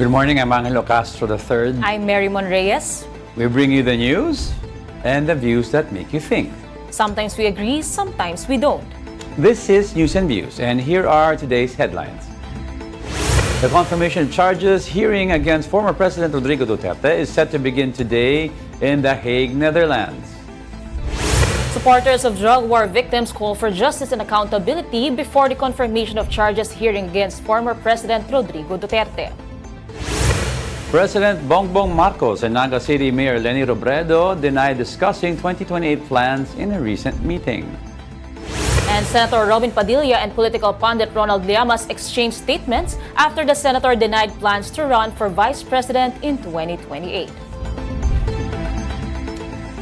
Good morning, I'm Angelo Castro III. I'm Mary Monreyes. We bring you the news and the views that make you think. Sometimes we agree, sometimes we don't. This is News and Views, and here are today's headlines. The confirmation charges hearing against former President Rodrigo Duterte is set to begin today in The Hague, Netherlands. Supporters of drug war victims call for justice and accountability before the confirmation of charges hearing against former President Rodrigo Duterte. President Bongbong Marcos and Naga City Mayor Leni Robredo denied discussing 2028 plans in a recent meeting. And Senator Robin Padilla and political pundit Ronald Llamas exchanged statements after the senator denied plans to run for vice president in 2028.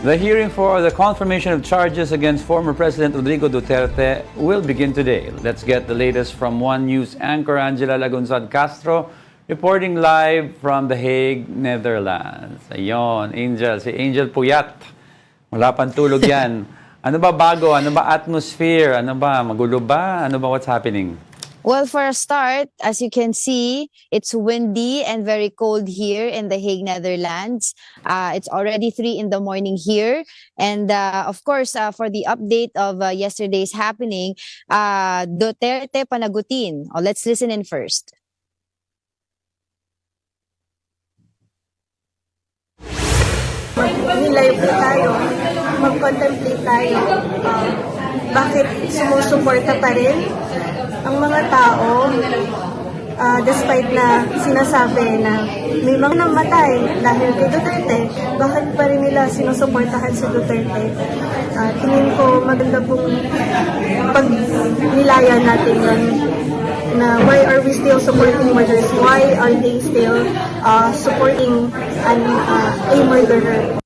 The hearing for the confirmation of charges against former President Rodrigo Duterte will begin today. Let's get the latest from One News anchor Angela Lagunsad Castro, reporting live from The Hague, Netherlands. Ayun, si Angel Puyat. Wala pang tulog yan. Ano ba bago? Ano ba atmosphere? Ano ba? Magulo ba? Ano ba what's happening? Well, for a start, as you can see, it's windy and very cold here in The Hague, Netherlands. It's already 3 in the morning here. And of course, for the update of yesterday's happening, Duterte panagutin. Let's listen in first. Mag-live po tayo, mag-contemplate tayo, bakit sumusuporta pa rin ang mga tao despite na sinasabi na may mga namatay dahil kay Duterte, bakit pa rin nila sinusuportahan si Duterte? Tingin ko maganda pong pag-nilayan natin yun, na why are we still supporting murders? Why are they still supporting a murderer?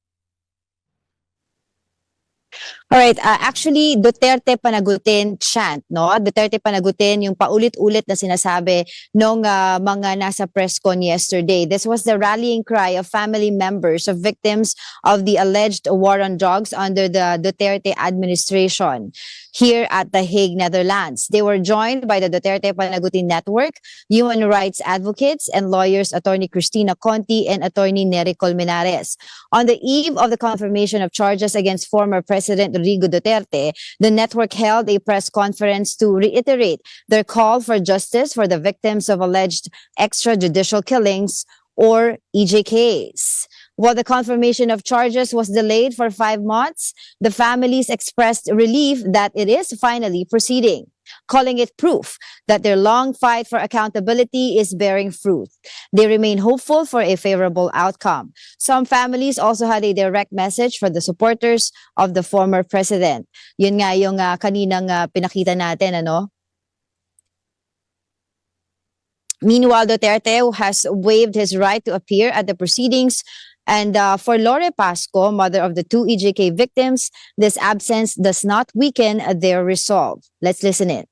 Alright, actually, Duterte panagutin chant, no? Duterte panagutin yung paulit-ulit na sinasabi nung mga nasa press con yesterday. This was the rallying cry of family members of victims of the alleged war on drugs under the Duterte administration here at The Hague, Netherlands. They were joined by the Duterte Panagutin Network, human rights advocates, and lawyers Attorney Cristina Conti and Attorney Nery Colmenares. On the eve of the confirmation of charges against former President Rodrigo Duterte, the network held a press conference to reiterate their call for justice for the victims of alleged extrajudicial killings or EJKs. While the confirmation of charges was delayed for 5 months, the families expressed relief that it is finally proceeding, calling it proof that their long fight for accountability is bearing fruit. They remain hopeful for a favorable outcome. Some families also had a direct message for the supporters of the former president. Yun nga yung kaninang pinakita natin, ano? Meanwhile, Duterte has waived his right to appear at the proceedings. And for Lore Pasco, mother of the 2 EJK victims, this absence does not weaken their resolve. Let's listen in.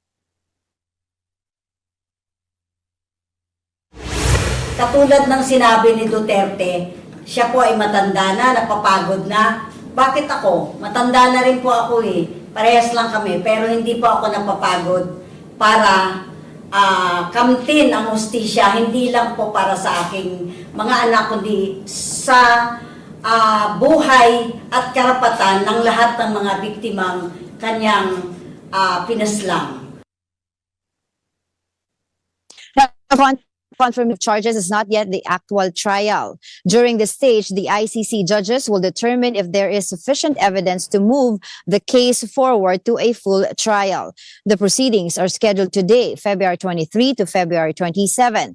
Katulad ng sinabi ni Duterte, siya po ay matanda na, napapagod na. Bakit ako? Matanda na rin po ako eh. Parehas lang kami, pero hindi po ako napapagod para kamtin ang hustisya, hindi lang po para sa aking mga anak, kundi sa buhay at karapatan ng lahat ng mga biktimang kanyang pinaslang. Confirmed charges is not yet the actual trial. During this stage, the ICC judges will determine if there is sufficient evidence to move the case forward to a full trial. The proceedings are scheduled today, February 23 to February 27.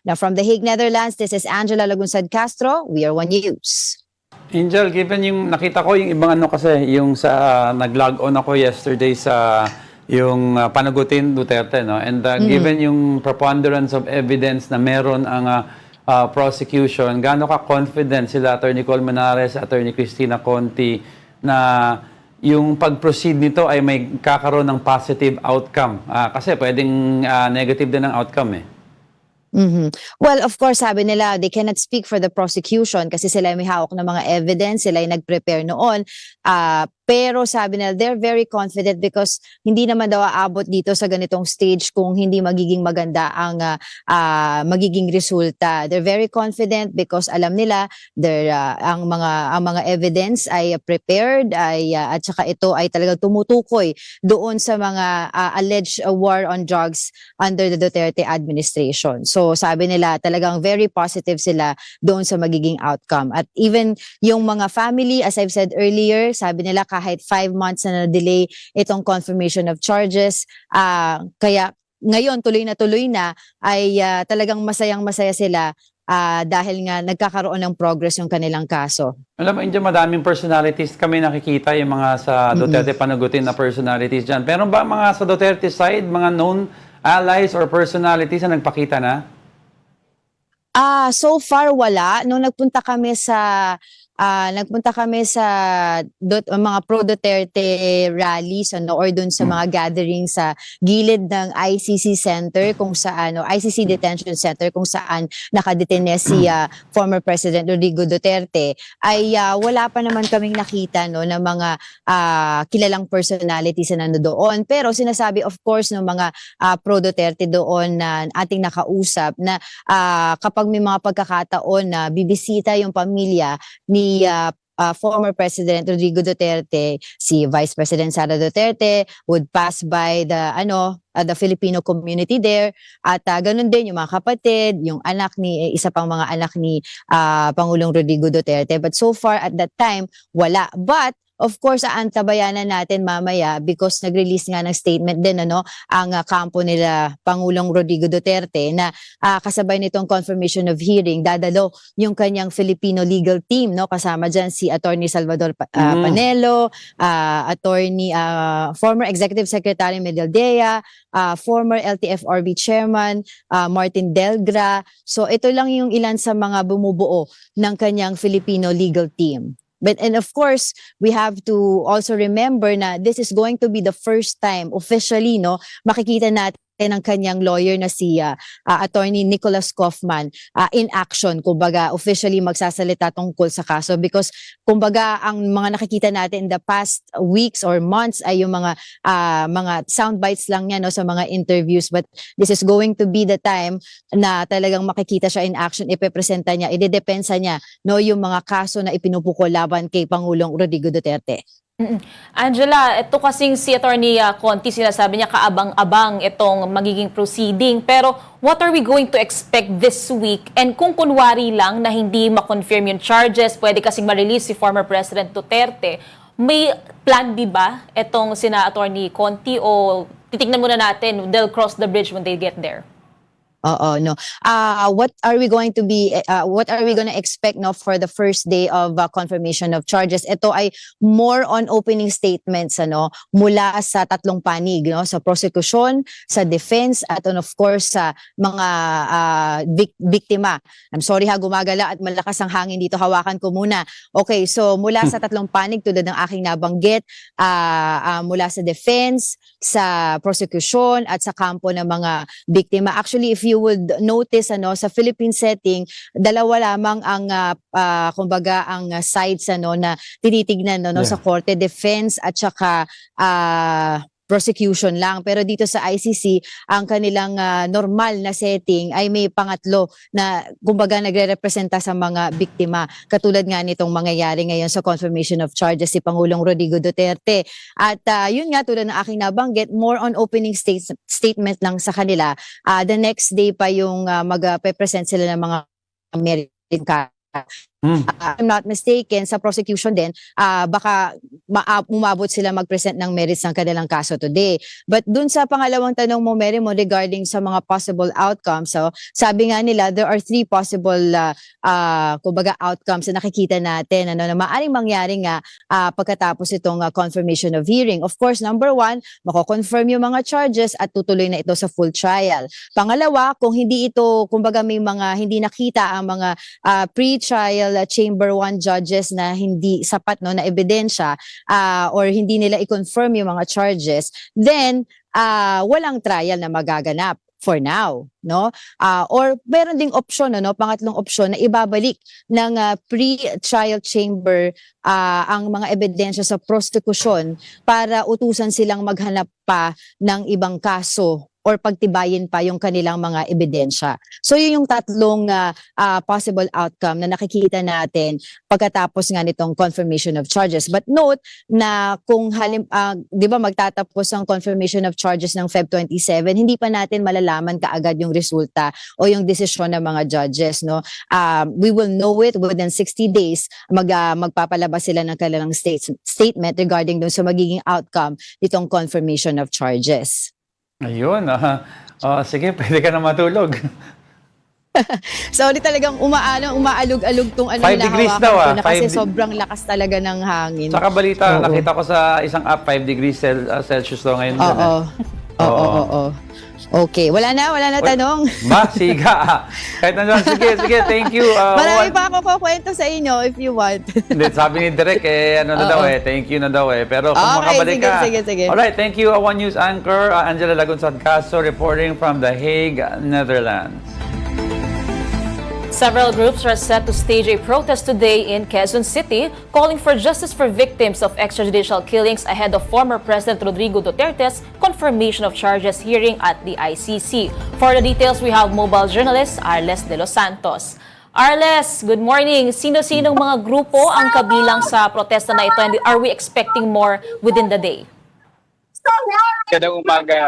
Now from The Hague, Netherlands, this is Angela Lagunsad Castro. We are One News. Angel, given yung nakita ko yung ibang ano kasi, yung sa nag-log on ako yesterday sa yung panagutin Duterte, no? And given yung preponderance of evidence na meron ang prosecution, gaano ka confident sila Attorney Colmenares, Attorney Cristina Conti na yung pag-proceed nito ay may kakaroon ng positive outcome? Kasi pwedeng negative din ang outcome eh. Well, of course, sabi nila, they cannot speak for the prosecution kasi sila may hawak ng mga evidence, sila yung nag-prepare noon. Pero sabi nila, they're very confident because hindi naman daw aabot dito sa ganitong stage kung hindi magiging maganda ang magiging resulta. They're very confident because alam nila ang mga evidence ay prepared at saka ito ay talagang tumutukoy doon sa mga alleged war on drugs under the Duterte administration. So sabi nila talagang very positive sila doon sa magiging outcome. At even yung mga family, as I've said earlier, sabi nila kahit 5 months na delay itong confirmation of charges, kaya ngayon tuloy na ay talagang masayang-masaya sila dahil nga nagkakaroon ng progress yung kanilang kaso. Alam mo, India, madaming personalities kami nakikita, yung mga sa Duterte panagutin na personalities dyan. Pero ba mga sa Duterte side, mga known allies or personalities na nagpakita na? So far wala. Nung nagpunta kami sa mga pro-Duterte rallies or dun sa mga gatherings sa gilid ng ICC Center ICC Detention Center kung saan nakadetene si former President Rodrigo Duterte ay wala pa naman kaming nakita ng mga kilalang personalities na nandoon. Pero sinasabi of course ng mga pro-Duterte doon na ating nakausap na kapag may mga pagkakataon na bibisita yung pamilya ni former President Rodrigo Duterte, si Vice President Sara Duterte would pass by the Filipino community there at ganun din yung mga kapatid, yung isa pang mga anak ni Pangulong Rodrigo Duterte. But so far at that time wala. But of course, aantabayanan natin mamaya because nag-release nga ng statement din ang kampo nila Pangulong Rodrigo Duterte na kasabay nitong confirmation of hearing, dadalo yung kanyang Filipino legal team, kasama dyan si Attorney Salvador Panelo, former Executive Secretary Medaldea, former LTFRB Chairman Martin Delgra. So ito lang yung ilan sa mga bumubuo ng kanyang Filipino legal team. And of course, we have to also remember na this is going to be the first time officially makikita natin ang kanyang lawyer na si Attorney Nicholas Kaufman in action, kumbaga officially magsasalita tungkol sa kaso because kumbaga ang mga nakikita natin in the past weeks or months ay yung mga sound bites lang niya sa mga interviews, but this is going to be the time na talagang makikita siya in action, ipepresenta niya, idedepensa niya yung mga kaso na ipinupukol laban kay Pangulong Rodrigo Duterte. Angela, ito kasing si Attorney Conti, sinasabi niya kaabang-abang itong magiging proceeding. Pero what are we going to expect this week? And kung kunwari lang na hindi ma-confirm yung charges, pwede kasing ma-release si former President Duterte, may plan B ba itong sina Attorney Conti o titignan muna natin, they'll cross the bridge when they get there? No. What are we going to expect for the first day of confirmation of charges? Ito ay more on opening statements mula sa tatlong panig, sa prosecution, sa defense at of course sa mga biktima. I'm sorry gumagala at malakas ang hangin dito, hawakan ko muna. Okay, so mula sa tatlong panig tulad ng aking nabanggit, mula sa defense, sa prosecution at sa kampo ng mga biktima. Actually, if you would notice sa Philippine setting, dalawa lamang ang kumbaga ang sides na tinitignan sa korte, defense at saka prosecution lang. Pero dito sa ICC, ang kanilang normal na setting ay may pangatlo na kumbaga nagre-representa sa mga biktima. Katulad nga nitong mangyayari ngayon sa confirmation of charges si Pangulong Rodrigo Duterte. At yun nga, tulad ng aking nabanggit, more on opening statement lang sa kanila. The next day pa yung magpe-present sila ng mga merit card. I'm not mistaken, sa prosecution din, baka umabot sila mag-present ng merits ng kanilang kaso today. But dun sa pangalawang tanong mo, Mary, regarding sa mga possible outcomes, so sabi nga nila, there are 3 possible kumbaga outcomes na nakikita natin na maaaring mangyari nga pagkatapos itong confirmation of hearing. Of course, number 1, mako-confirm yung mga charges at tutuloy na ito sa full trial. Pangalawa, kung hindi ito, kumbaga may mga hindi nakita ang mga pre-trial Chamber 1 judges na hindi sapat na ebidensya or hindi nila i-confirm yung mga charges, then walang trial na magaganap. for now, no? Or meron ding opsyon, no? Pangatlong opsyon na ibabalik ng pre-trial chamber ang mga ebidensya sa prosecution para utusan silang maghanap pa ng ibang kaso or pagtibayin pa yung kanilang mga ebidensya. So yun yung tatlong possible outcome na nakikita natin pagkatapos nga nitong confirmation of charges. But note na kung di ba magtatapos ang confirmation of charges ng Feb 27, hindi pa natin malalaman kaagad yung resulta o yung desisyon ng mga judges, no? We will know it within 60 days. Magpapalabas sila ng kanilang statement regarding dun sa magiging outcome nitong confirmation of charges. Ayun, sige, pwede ka na matulog. So, di talagang umaalog-alog tong 5 degrees daw, ko na kasi 5 sobrang lakas talaga ng hangin. Saka balita, Oo. nakita ko sa isang app, 5 degrees Celsius daw ngayon. Oo. Oo. Okay, wala na tanong. Siga. Kahit nandiyan, sige, thank you. Marami pa ako kukwento sa inyo if you want. Hindi, sabi ni Direk, ano na daw thank you na daw Pero kung Okay, makabalik ka. sige. Alright, thank you, One News anchor, Angela Lagunsad Caso, reporting from The Hague, Netherlands. Several groups are set to stage a protest today in Quezon City, calling for justice for victims of extrajudicial killings ahead of former President Rodrigo Duterte's confirmation of charges hearing at the ICC. For the details, we have mobile journalist Arles de los Santos. Arles, good morning. Sino-sinong mga grupo ang kabilang sa protesta na ito, and are we expecting more within the day? Magandang umaga,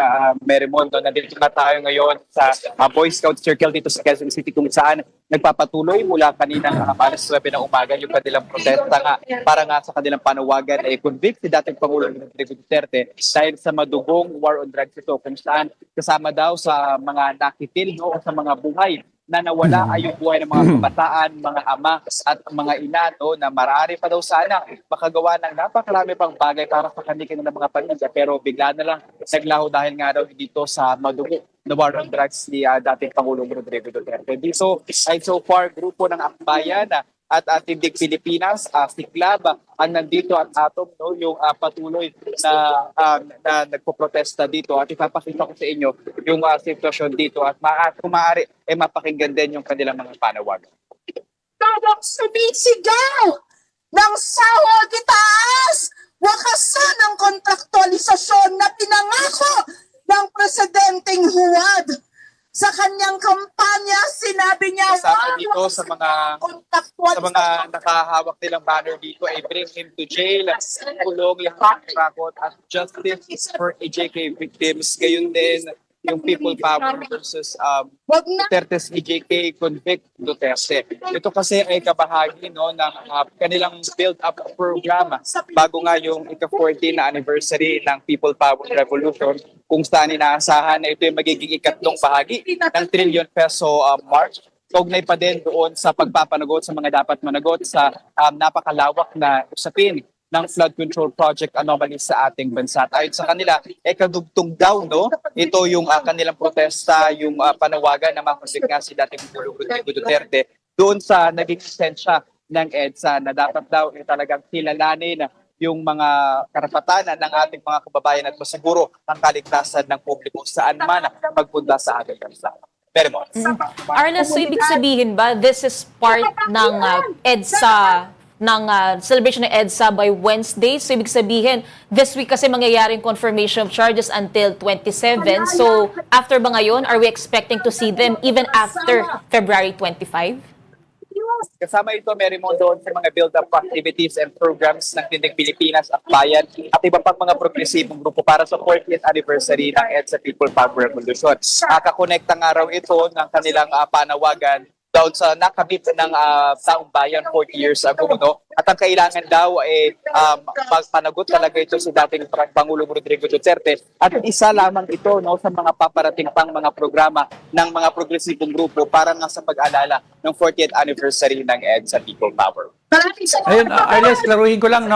Mary Mondo. Nandito na tayo ngayon sa Boy Scout Circle dito sa Quezon City kung saan nagpapatuloy mula kaninang alas 9 ng umaga yung kanilang protesta nga para nga sa kanilang panawagan ay convict si dating Pangulong Rodrigo Duterte dahil sa madugong war on drugs ito kung saan kasama daw sa mga nakitil o sa mga buhay na nawala ay yung buhay ng mga kabataan, mga ama at mga ina na marami pa daw sana makagawa ng napakarami pang bagay para sa kanila ng mga pamilya pero bigla na lang naglaho dahil nga daw dito sa madugo na war on drugs ni dating Pangulong Rodrigo Duterte. Dito ay so far grupo ng Akbayan at Tindig Pilipinas, Siklab, ang nandito at Atom, yung patuloy na nagpo-protesta dito at ipapakita ko sa inyo yung sitwasyon dito at kung maaari mapakinggan din yung kanilang mga panawagan. Tawag sumisigaw ng sahod itaas, wakasan ang kontraktualisasyon na pinangako ng Presidenteng Huwad. Sa kanyang kampanya, sinabi niya, Kasama dito sa mga nakahawak nilang banner dito ay bring him to jail, kulong, lahat ng rakot at justice for EJK victims. Gayon din yung people power versus Duterte's EJK convict Duterte. Ito kasi ay kabahagi ng kanilang build-up program bago nga yung ika-14 na anniversary ng People Power Revolution kung saan inaasahan na ito yung magiging ikatlong bahagi ng trillion peso march. Kaugnay pa din doon sa pagpapanagot sa mga dapat managot sa napakalawak na usapin ng flood control project anomalies sa ating bansa. At ayon sa kanila, kadugtong daw, ito yung kanilang protesta, yung panawagan na makusik nga si dating Pangulong Rodrigo Duterte doon sa naging lisensya ng EDSA na dapat daw talagang kilalanin yung mga karapatan ng ating mga kababayan at masiguro ang kaligtasan ng publiko saan man magpunta sa ating bansa. Very much. Arles, so ibig sabihin ba, this is part ng EDSA, ng celebration ng EDSA by Wednesday? So ibig sabihin, this week kasi mangyayari yung confirmation of charges until 27. So after ba ngayon, are we expecting to see them even after February 25? Kasama ito, Mary Mon, doon sa mga build-up activities and programs ng Tindig Pilipinas, Akbayan at iba pang mga progresibong grupo para sa 40th anniversary ng EDSA People Power Revolution. Kakonekta nga raw ito ng kanilang panawagan doon sa nakabit ng taong bayan 40 years ago. At ang kailangan daw ay magpanagot talaga ito si dating Pangulong Rodrigo Duterte. At isa lamang ito sa mga paparating pang mga programa ng mga progresibong grupo para nga sa pag-alala ng 40th anniversary ng EDSA People Power. Ayun, Arles, klaruhin ko lang,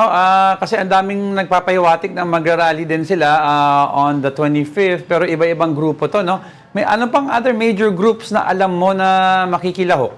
kasi ang daming nagpapahiwatig na magra-rally din sila on the 25th, pero iba-ibang grupo to, May ano pang other major groups na alam mo na makikilahok?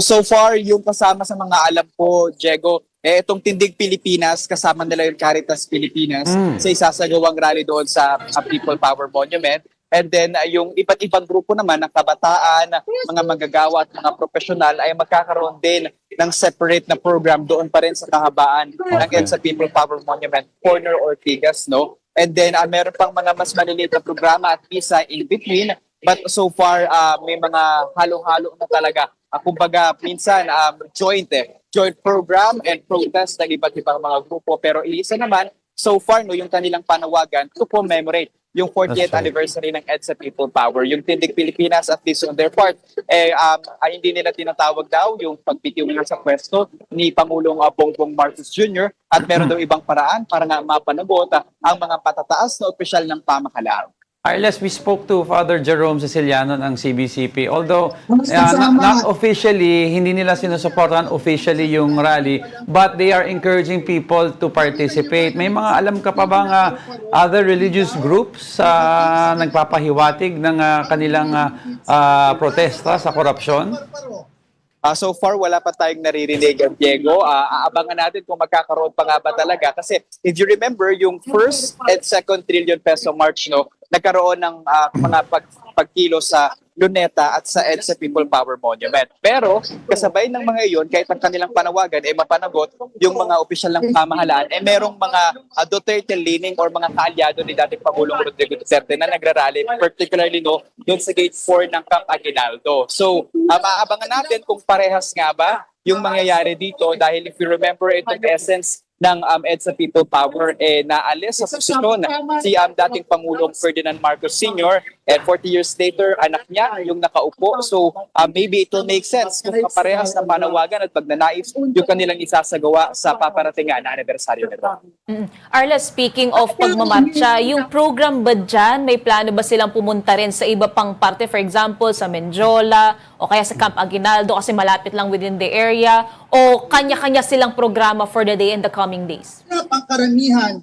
So far, yung kasama sa mga alam ko, Diego, itong Tindig Pilipinas, kasama nila yung Caritas Pilipinas sa isasagawang rally doon sa People Power Monument. And then yung iba't ibang grupo naman ng kabataan, mga manggagawa at mga profesional ay magkakaroon din ng separate na program doon pa rin sa kahabaan ng EDSA People Power Monument, Corner Ortigas, no? And then meron pang mga mas maliliit na programa at misa in between. But so far, may mga halo-halo na talaga. Kumbaga, minsan joint program and protest ng iba't ibang mga grupo. Pero isa naman, so far, no, yung kanilang panawagan to commemorate yung 40th That's right. anniversary ng EDSA People Power. Yung Tindig Pilipinas, at least on their part, hindi nila tinatawag daw yung pagbitiw nga sa pwesto ni Pangulong Bongbong Marcos Jr. At meron daw ibang paraan para nga mapanagot ang mga patataas na opisyal ng pamahalaan. Arles, we spoke to Father Jerome Siciliano ng CBCP. Although not officially, hindi nila sinusuportahan officially yung rally, but they are encouraging people to participate. May mga alam ka pa bang other religious groups nagpapahiwatig ng kanilang protesta sa korupsyon? So far, wala pa tayong naririnig, Diego. Aabangan natin kung magkakaroon pa nga ba talaga. Kasi if you remember, yung first and second trillion peso march, no, nagkaroon ng mga pagkilo sa Luneta at sa EDSA People Power Monument. Pero kasabay ng mga iyon, kahit ang kanilang panawagan ay mapanagot yung mga opisyal ng pamahalaan, merong mga Duterte leaning or mga kaalyado ni dating Pangulong Rodrigo Duterte na nagrarally, particularly doon sa Gate 4 ng Camp Aguinaldo. So, maabangan natin kung parehas nga ba yung mangyayari dito dahil if you remember itong essence ng EDSA People Power, naalis sa posisyon si dating Pangulong Ferdinand Marcos Sr. and 40 years later, anak niya yung nakaupo. So maybe it will make sense kung kaparehas ng panawagan at pagnanais yung kanilang isasagawa sa paparating na anibersaryo nito. Arla, speaking of pagmamarcha, yung program ba dyan, may plano ba silang pumunta rin sa iba pang parte, for example, sa Menjola o kaya sa Camp Aguinaldo kasi malapit lang within the area, o kanya-kanya silang programa for the day and the coming days? Pangkaramihan.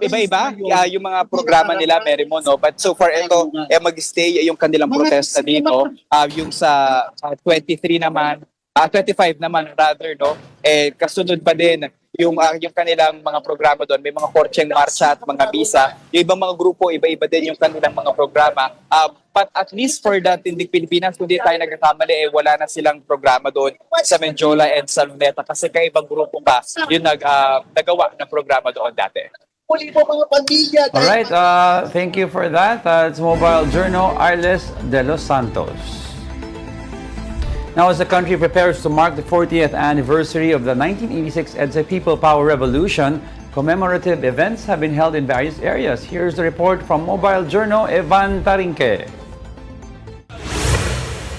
Iba-iba yung mga programa nila, Merimo, no? But so far ito, mag-stay yung kanilang protesta dito. Yung sa 23 naman, 25 naman rather, no? Kasunod pa din yung kanilang mga programa doon. May mga kortseng marcha at mga bisa. Yung ibang mga grupo, iba-iba din yung kanilang mga programa. But at least for the Tindig Pilipinas, kung di tayo nagkakamali, wala na silang programa doon sa Menjola and sa Luneta kasi kaibang grupo pa yung nagawa ng programa doon dati. Muli po mga pamilya. Alright, thank you for that. It's Mobile Journal, Arles de los Santos. Now, as the country prepares to mark the 40th anniversary of the 1986 EDSA People Power Revolution, commemorative events have been held in various areas. Here's the report from Mobile Journal, Evan Tarinque.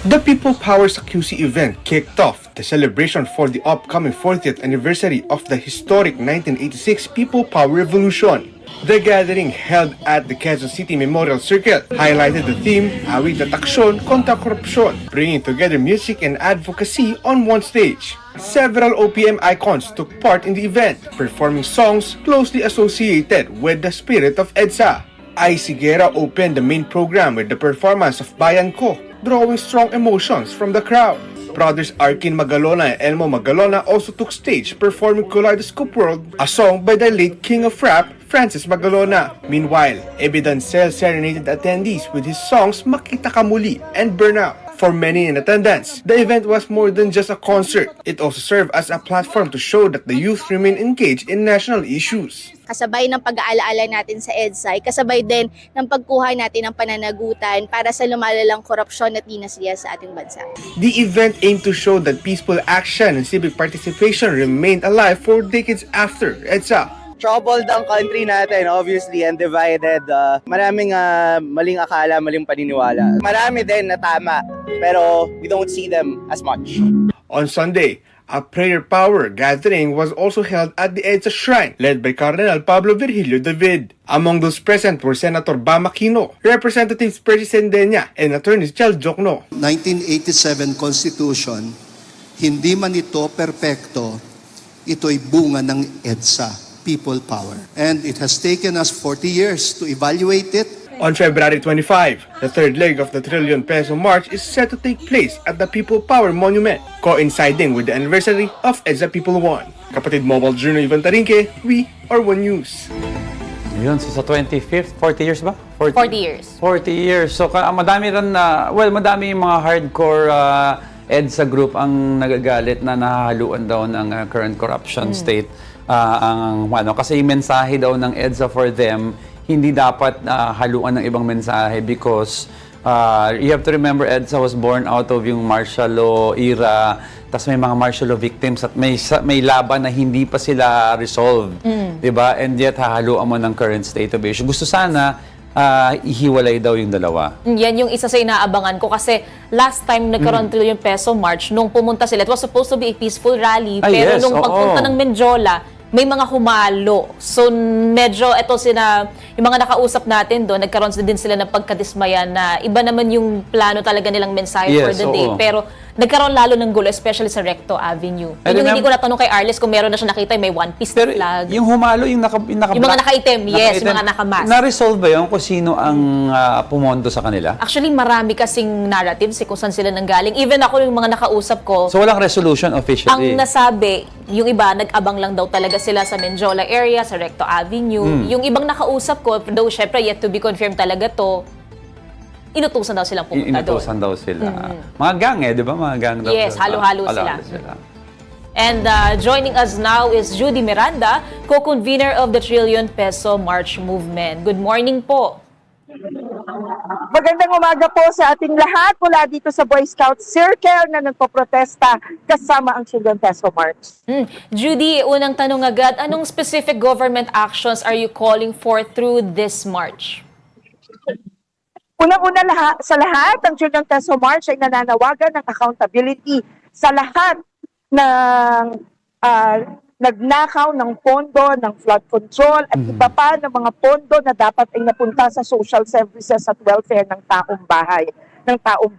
The People Power sa QC event kicked off the celebration for the upcoming 40th anniversary of the historic 1986 People Power Revolution. The gathering, held at the Quezon City Memorial Circle, highlighted the theme, Awit at Aksyon kontra Korupsyon, bringing together music and advocacy on one stage. Several OPM icons took part in the event, performing songs closely associated with the spirit of EDSA. Ai Sigera opened the main program with the performance of Bayan Ko, drawing strong emotions from the crowd. Brothers Arkin Magalona and Elmo Magalona also took stage performing Kaleidoscope World, a song by the late king of rap, Francis Magalona. Meanwhile, Evidancel serenaded attendees with his songs Makita Ka Muli and Burnout. For many in attendance, the event was more than just a concert. It also served as a platform to show that the youth remain engaged in national issues. Kasabay ng pag-aalaala natin sa EDSA, kasabay din ng pagkuha natin ng pananagutan para sa lumalalang korupsyon at dinasya sa ating bansa. The event aimed to show that peaceful action and civic participation remained alive for decades after EDSA. Troubled ang country natin, obviously, and divided. Maraming maling akala, maling paniniwala. Marami din na tama, pero we don't see them as much. On Sunday, a prayer power gathering was also held at the EDSA Shrine, led by Cardinal Pablo Virgilio David. Among those present were Senator Bam Aquino, Representatives Percy Sendenya, and Attorney Chel Jokno. 1987 Constitution, hindi man ito perpekto, ito'y bunga ng EDSA. People Power. And it has taken us 40 years to evaluate it. On February 25, the third leg of the Trillion Peso March is set to take place at the People Power Monument, coinciding with the anniversary of EDSA People 1. Kapatid Mobile Journal Ivan Tarinque, we are One News. Yun, so sa 25th, 40 years ba? 40 years. 40 years. So, madami rin na, madami yung mga hardcore EDSA group ang nagagalit na nahahaluan daw ng current corruption state. Kasi yung mensahe daw ng EDSA for them, hindi dapat haluan ng ibang mensahe because you have to remember EDSA was born out of yung martial law era, tas may mga martial law victims at may laban na hindi pa sila resolved, 'di ba? And yet hahaluan mo ng current state of issue. Gusto sana ihiwalay daw yung dalawa. Yan yung isa sa inaabangan ko kasi last time nagkaroon yung peso march, nung pumunta sila, it was supposed to be a peaceful rally, pero yes, nung pagpunta ng Menjola, may mga humalo. So medyo yung mga nakausap natin doon, nagkaroon din sila ng pagkadismaya na iba naman yung plano talaga nilang mensahe for the day. Pero nagkaroon lalo ng gulo, especially sa Recto Avenue. Yung hindi ko natanong kay Arles kung meron na siya nakita, may one piece na flag. Yung humalo, yung yung mga nakaitim, yes, yung mga nakamask. Na-resolve ba yun kung sino ang pumondo sa kanila? Actually, marami kasing narratives kung saan sila nanggaling. Even ako, yung mga nakausap ko, So walang resolution officially? ang nasabi, yung iba, nag-abang lang daw talaga sila sa Menjola area, sa Recto Avenue. Yung ibang nakausap ko, though syempre yet to be confirmed talaga to, inutusan daw silang pumunta doon. Inutusan daw sila. Mga gang di ba? Mga gang daw. Yes, halo-halo sila. And joining us now is Judy Miranda, co-convener of the Trillion Peso March Movement. Good morning po. Magandang umaga po sa ating lahat mula dito sa Boy Scout Circle na nagpoprotesta kasama ang Trillion Peso March. Judy, unang tanong agad, anong specific government actions are you calling for through this march? Unang-una sa lahat, ang Trillion Peso March ay nananawagan ng accountability sa lahat ng nagnakaw ng pondo ng flood control at iba pa ng mga pondo na dapat ay napunta sa social services at welfare ng taong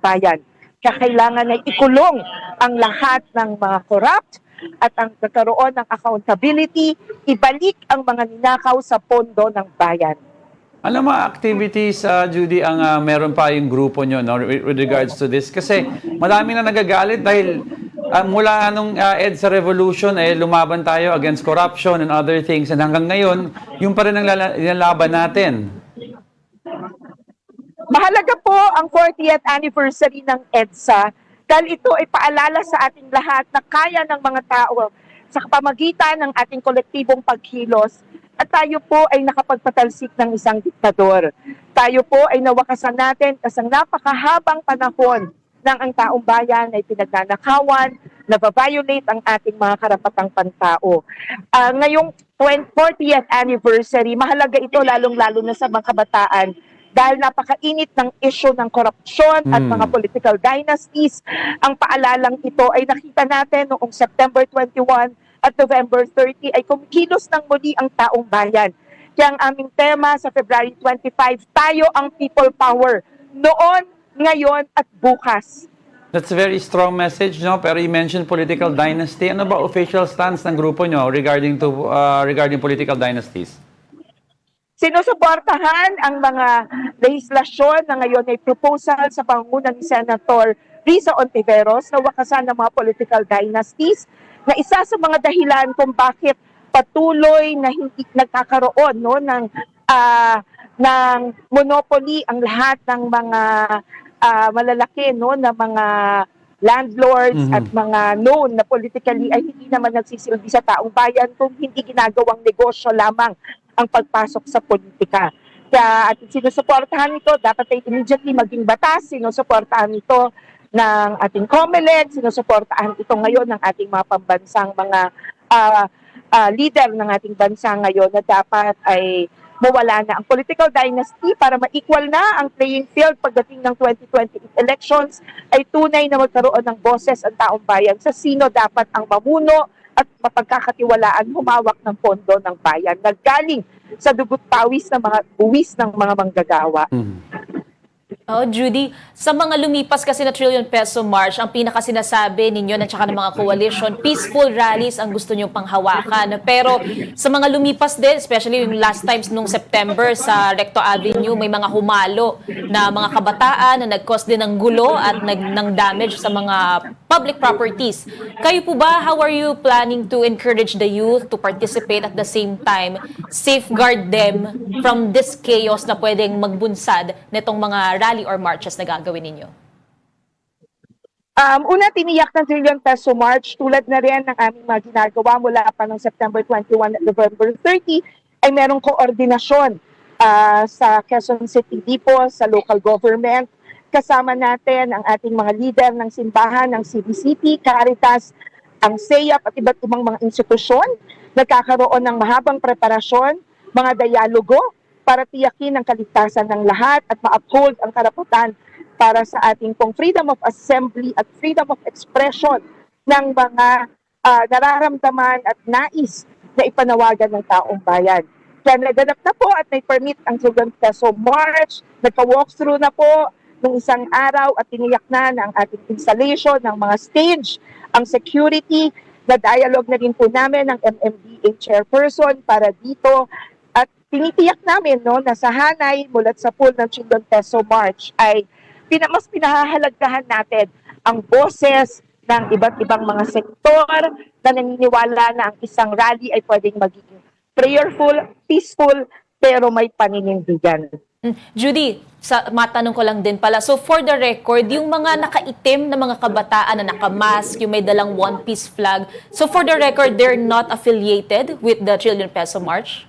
bayan. Kaya kailangan ay ikulong ang lahat ng mga corrupt at ang nagkaroon ng accountability, ibalik ang mga ninakaw sa pondo ng bayan. Alam mo, activities, Judy, ang meron pa yung grupo nyo with regards to this. Kasi madami na nagagalit dahil mula nung EDSA Revolution, lumaban tayo against corruption and other things. And hanggang ngayon, yung pa rin ang nilalaban natin. Mahalaga po ang 40th anniversary ng EDSA dahil ito ay paalala sa ating lahat na kaya ng mga tao sa pamagitan ng ating kolektibong pagkilos at tayo po ay nakapagpatalsik ng isang diktador. Tayo po ay nawakasan natin sa napakahabang panahon ng ang taong bayan ay pinagnanakawan, nababiolate ang ating mga karapatang pantao. Ngayong 40th anniversary, mahalaga ito lalong-lalo na sa mga kabataan dahil napakainit ng issue ng korupsyon at mga political dynasties. Ang paalalang ito ay nakita natin noong September 21 at November 30 ay kumikilos ng muli ang taong bayan. Kaya ang aming tema sa February 25, tayo ang people power. Noon, ngayon at bukas. That's a very strong message, no? Pero you mentioned political dynasty. Ano ba official stance ng grupo nyo regarding political dynasties? Sinusuportahan ang mga legislasyon na ngayon ay proposal sa pangunguna ni Senator Risa Ontiveros na wakasan ng mga political dynasties na isa sa mga dahilan kung bakit patuloy na hindi nagkakaroon ng monopoly ang lahat ng mga malalaki na mga landlords at mga known na politically ay hindi naman nagsisilbi sa taong bayan kung hindi ginagawang negosyo lamang ang pagpasok sa politika. Kaya at sinusuportahan ito, dapat ay immediately maging batas, sinusuportahan ito ng ating COMELEC, sinusuportahan ito ngayon ng ating mga pambansang mga leader ng ating bansa ngayon na dapat ay mawala na ang political dynasty para ma-equal na ang playing field pagdating ng 2028 elections ay tunay na magkaroon ng boses ang taong bayan sa sino dapat ang mamuno at mapagkakatiwalaan humawak ng pondo ng bayan na galing sa dugot pawis ng mga buwis ng mga manggagawa. Oh, Judy, sa mga lumipas kasi na trillion peso march, ang pinaka sinasabi ninyo at saka ng mga coalition, peaceful rallies ang gusto nyo panghawakan. Pero sa mga lumipas din, especially yung last times nung September sa Recto Avenue, may mga humalo na mga kabataan na nag-cause din ng gulo at ng damage sa mga public properties. Kayo po ba, how are you planning to encourage the youth to participate at the same time, safeguard them from this chaos na pwedeng magbunsad nitong mga rally or marches na gagawin ninyo? Una, tiniyak ng trillion peso march, tulad na rin ng aming mga ginagawa mula pa ng September 21 at November 30, ay merong koordinasyon sa Quezon City Dipo, sa local government. Kasama natin ang ating mga leader ng simbahan, ng CBCP, Caritas, ang SEAP at iba't ibang mga institusyon. Nagkakaroon ng mahabang preparasyon, mga dialogo, para tiyakin ang kaligtasan ng lahat at ma-uphold ang karapatan para sa ating pong freedom of assembly at freedom of expression ng mga nararamdaman at nais na ipanawagan ng taong bayan. Kaya naganap na po at may permit ang Trillion Peso March, nagka-walkthrough na po nung isang araw at tiniyak na ang ating installation ng mga stage, ang security, na dialogue na rin po namin ng MMDA chairperson para dito. Tinitiyak namin na sa hanay mulat sa pool ng Trillion Peso March ay mas pinahahalagahan natin ang boses ng iba't ibang mga sektor na naniniwala na ang isang rally ay pwedeng magiging prayerful, peaceful, pero may paninindigan. Judy, matanong ko lang din pala. So for the record, yung mga nakaitim na mga kabataan na nakamask, yung may dalang one-piece flag, so for the record, they're not affiliated with the Trillion Peso March?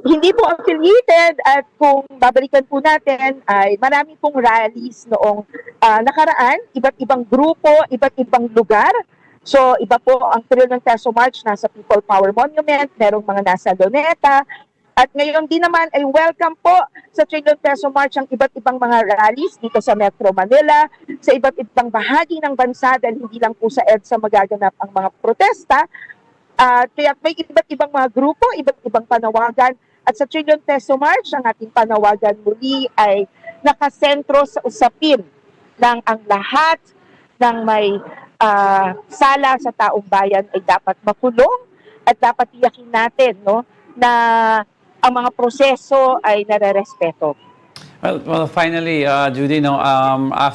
Hindi po affiliated at kung babalikan po natin ay marami pong rallies noong nakaraan, iba't ibang grupo, iba't ibang lugar. So iba po ang Trillion Peso March nasa People Power Monument, merong mga nasa Luneta. At ngayon din naman ay welcome po sa Trillion Peso March ang iba't ibang mga rallies dito sa Metro Manila, sa iba't ibang bahagi ng bansa dahil hindi lang po sa EDSA magaganap ang mga protesta. Kaya may iba't ibang mga grupo, iba't ibang panawagan. At sa Trillion Peso March, ang ating panawagan muli ay nakasentro sa usapin ng ang lahat ng may sala sa taong bayan ay dapat makulong at dapat tiyakin natin na ang mga proseso ay nare-respeto. Well, finally, Judy,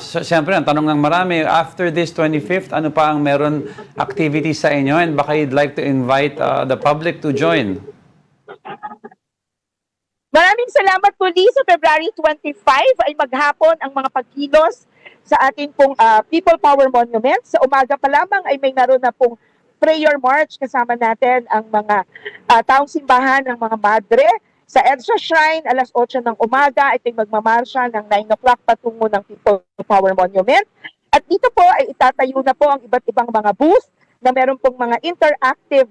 siyempre, ang tanong ng marami, after this 25th, ano pa ang meron activities sa inyo? And baka you'd like to invite the public to join? Maraming salamat muli. Sa February 25 ay maghapon ang mga pagkilos sa ating pong People Power Monument. Sa umaga pa lamang ay may naroon na pong prayer march kasama natin ang mga taong simbahan ng mga madre. Sa EDSA Shrine, alas 8 ng umaga, ito'y magmamarsya ng 9 o'clock patungo ng People Power Monument. At dito po ay itatayo na po ang iba't ibang mga booth na meron pong mga interactive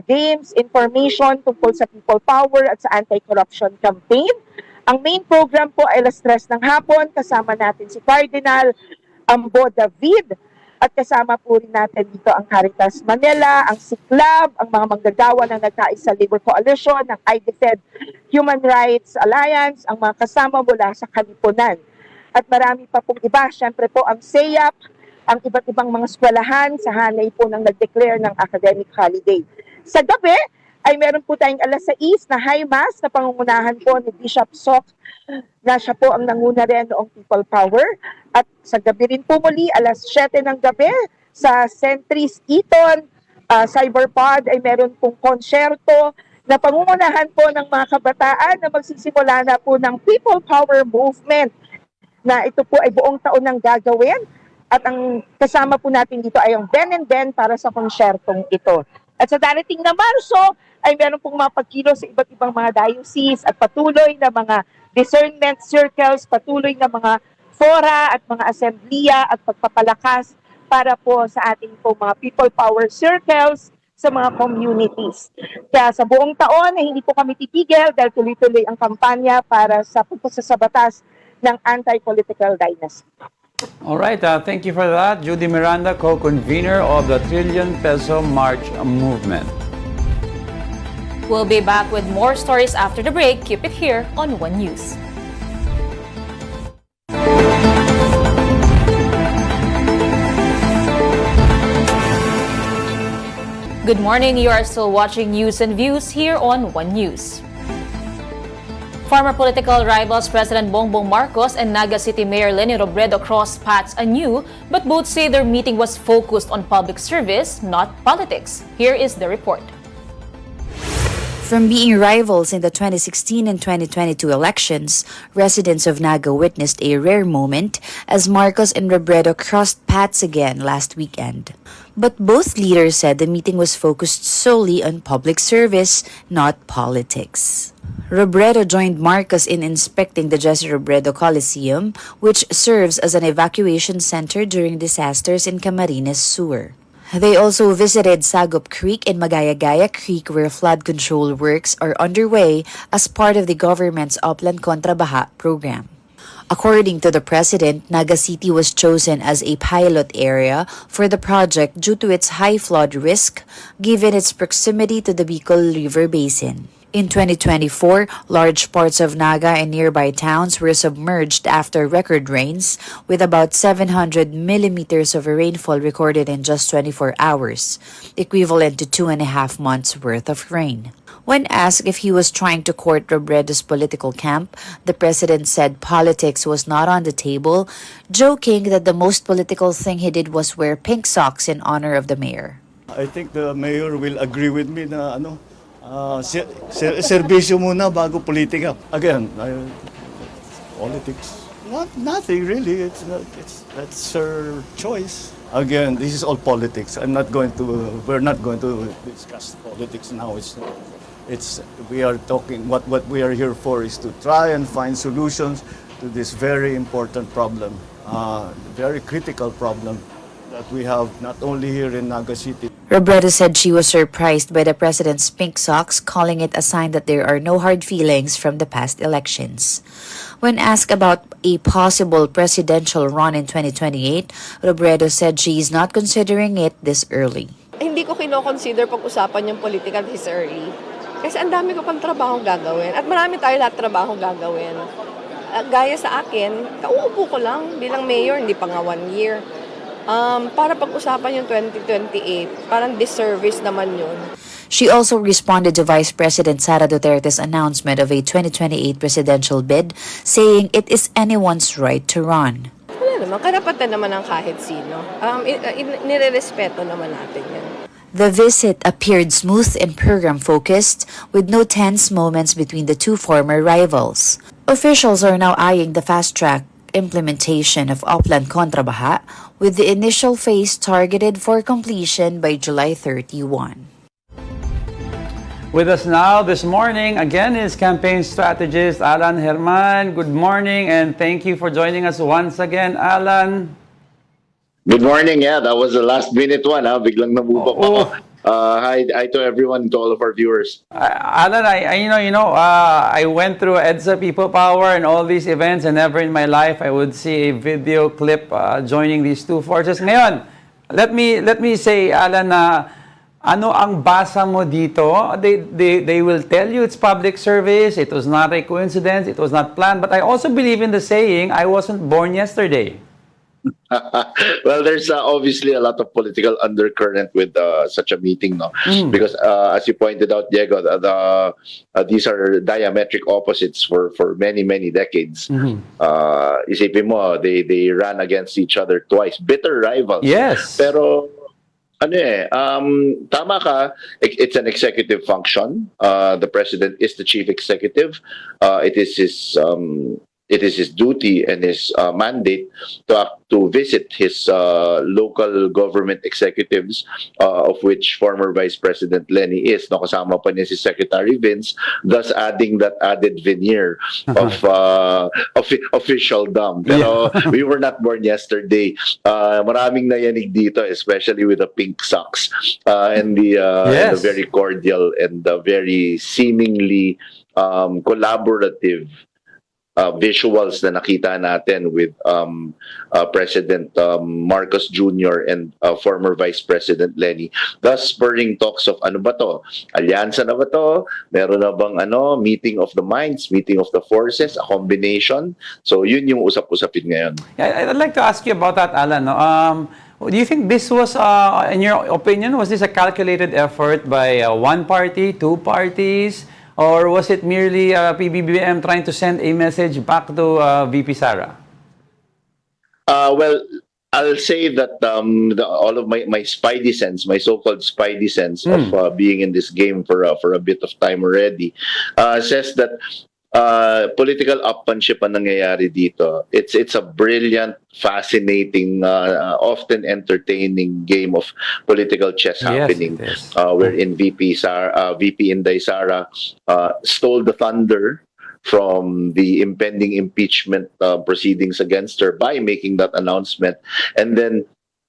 games, information tungkol sa People Power at sa anti-corruption campaign. Ang main program po ay alas 3 ng hapon, kasama natin si Cardinal Ambo David. At kasama po rin natin dito ang Caritas Manila, ang SICLAB, ang mga manggagawa ng Nagkaisa Labor Coalition, ang IDFED Human Rights Alliance, ang mga kasama mula sa Kalipunan. At marami pa pong iba, syempre po ang SEAP, ang iba't ibang mga eskwelahan sa hanay po ng nag-declare ng academic holiday. Sa gabi ay meron po tayong alas 6 na high mass na pangungunahan po ni Bishop Sok na siya po ang nanguna rin noong People Power. At sa gabi rin po muli, alas 7 ng gabi, sa Centris Eton, Cyberpod ay meron pong konsyerto na pangungunahan po ng mga kabataan na magsisimula na po ng People Power Movement na ito po ay buong taon nang gagawin. At ang kasama po natin dito ay ang Ben and Ben para sa konsyertong ito. At sa darating na Marso, ay meron pong mga pagkilos sa iba't ibang mga diocese at patuloy na mga discernment circles, patuloy na mga fora at mga assemblea at pagpapalakas para po sa ating po mga people power circles sa mga communities. Kaya sa buong taon ay hindi po kami titigil dahil tuloy-tuloy ang kampanya para sa pagpasa sa batas ng anti-political dynasty. All right, thank you for that. Judy Miranda, co-convener of the Trillion Peso March Movement. We'll be back with more stories after the break. Keep it here on One News. Good morning. You are still watching News and Views here on One News. Former political rivals President Bongbong Marcos and Naga City Mayor Leni Robredo crossed paths anew, but both say their meeting was focused on public service, not politics. Here is the report. From being rivals in the 2016 and 2022 elections, residents of Naga witnessed a rare moment as Marcos and Robredo crossed paths again last weekend. But both leaders said the meeting was focused solely on public service, not politics. Robredo joined Marcos in inspecting the Jesse Robredo Coliseum, which serves as an evacuation center during disasters in Camarines Sur. They also visited Sagup Creek and Magayagaya Creek where flood control works are underway as part of the government's Upland Kontra Baha program. According to the president, Naga City was chosen as a pilot area for the project due to its high flood risk given its proximity to the Bicol River Basin. In 2024, large parts of Naga and nearby towns were submerged after record rains, with about 700 millimeters of rainfall recorded in just 24 hours, equivalent to 2.5 months' worth of rain. When asked if he was trying to court Robredo's political camp, the president said politics was not on the table, joking that the most political thing he did was wear pink socks in honor of the mayor. I think the mayor will agree with me na serbisyo muna bago politika. Again, politics, nothing really. That's her choice. Again, this is all politics. We're not going to discuss politics now. We are talking. What we are here for is to try and find solutions to this very important problem, very critical problem that we have not only here in Naga City. Robredo said she was surprised by the president's pink socks, calling it a sign that there are no hard feelings from the past elections. When asked about a possible presidential run in 2028, Robredo said she is not considering it this early. Hindi ko kino-consider pag-usapan yung politika this early. Kasi ang dami ko pang trabaho gagawin. At marami tayo lahat trabaho gagawin. Gaya sa akin, kauupo ko lang bilang mayor, hindi pa nga 1 year. Para pag-usapan yung 2028, parang disservice naman yun. She also responded to Vice President Sara Duterte's announcement of a 2028 presidential bid, saying it is anyone's right to run. Wala naman, karapatan naman ng kahit sino. Nire-respeto naman natin yan. The visit appeared smooth and program-focused, with no tense moments between the two former rivals. Officials are now eyeing the fast-track implementation of Upland Kontra Baha, with the initial phase targeted for completion by July 31. With us now this morning, again, is campaign strategist Alan Herman. Good morning and thank you for joining us once again, Alan. Good morning. Yeah, that was the last minute one. Biglang namove up ako. Hi to everyone, to all of our viewers. Alan, I went through EDSA People Power and all these events, and never in my life I would see a video clip joining these two forces. Ngayon, let me say, Alan, ano ang basa mo dito? They will tell you it's public service. It was not a coincidence. It was not planned. But I also believe in the saying, I wasn't born yesterday. Well, there's obviously a lot of political undercurrent with such a meeting, no? Because as you pointed out, Diego, these are diametric opposites for many decades. Isipin mo, they ran against each other twice, bitter rivals. Yes. Pero tama ka, it's an executive function. The president is the chief executive. It is his duty and his mandate to visit his local government executives, of which former Vice President Leni is. No, kasama pa niya si Secretary Vince, thus adding that added veneer of officialdom. Pero we were not born yesterday. Maraming nayanig dito, especially with the pink socks and the very cordial and the very seemingly collaborative visuals na nakita natin with President Marcos Jr. and former Vice President Leni, thus spurring talks of ano ba to? Alyansa na ba to? Meron na bang meeting of the minds, meeting of the forces, a combination? So yun yung usap-usapin ngayon. Yeah, I'd like to ask you about that, Alan. No? Do you think this was, in your opinion, was this a calculated effort by one party, two parties, or was it merely PBBM trying to send a message back to VP Sara? Well, I'll say that all of my spidey sense, my so-called spidey sense of being in this game for a bit of time already, says that political upmanship ang nangyayari dito. It's a brilliant, fascinating, often entertaining game of political chess happening, wherein VP Inday Sara stole the thunder from the impending impeachment proceedings against her by making that announcement. And then